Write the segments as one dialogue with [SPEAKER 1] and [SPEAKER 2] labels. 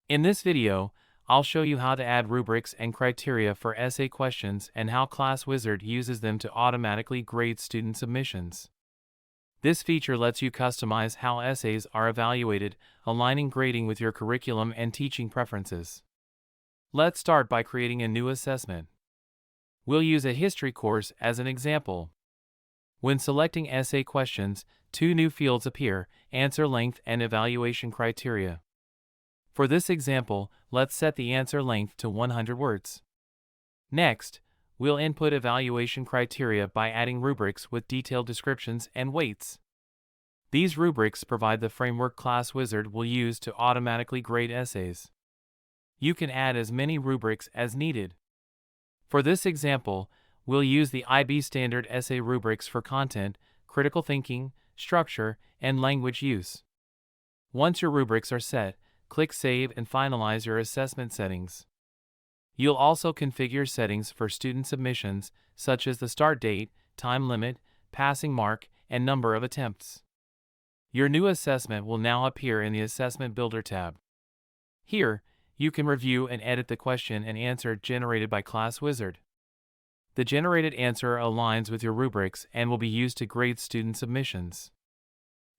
[SPEAKER 1] In this video, I'll show you how to add rubrics and criteria for essay questions and how ClassWizard uses them to automatically grade student submissions. This feature lets you customize how essays are evaluated, aligning grading with your curriculum and teaching preferences. Let's start by creating a new assessment. We'll use a history course as an example. When selecting essay questions, two new fields appear: answer length and evaluation criteria. For this example, let's set the answer length to 100 words. Next, we'll input evaluation criteria by adding rubrics with detailed descriptions and weights. These rubrics provide the framework ClassWizard will use to automatically grade essays. You can add as many rubrics as needed. For this example, we'll use the IB standard essay rubrics for content, critical thinking, structure, and language use. Once your rubrics are set, click Save and finalize your assessment settings. You'll also configure settings for student submissions, such as the start date, time limit, passing mark, and number of attempts. Your new assessment will now appear in the Assessment Builder tab. Here, you can review and edit the question and answer generated by ClassWizard. The generated answer aligns with your rubrics and will be used to grade student submissions.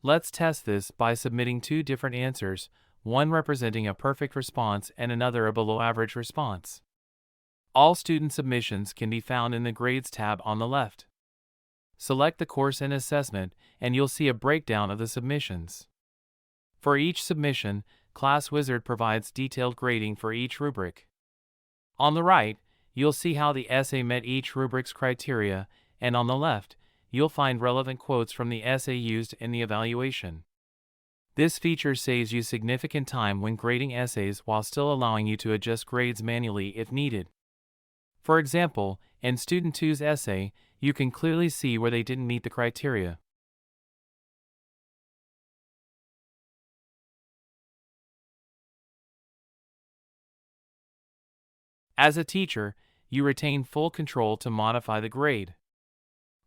[SPEAKER 1] Let's test this by submitting two different answers, one representing a perfect response and another a below-average response. All student submissions can be found in the Grades tab on the left. Select the course and assessment, and you'll see a breakdown of the submissions. For each submission, ClassWizard provides detailed grading for each rubric. On the right, you'll see how the essay met each rubric's criteria, and on the left, you'll find relevant quotes from the essay used in the evaluation. This feature saves you significant time when grading essays while still allowing you to adjust grades manually if needed. For example, in Student 2's essay, you can clearly see where they didn't meet the criteria. As a teacher, you retain full control to modify the grade.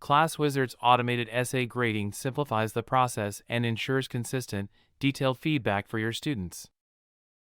[SPEAKER 1] ClassWizard's automated essay grading simplifies the process and ensures consistent, detailed feedback for your students.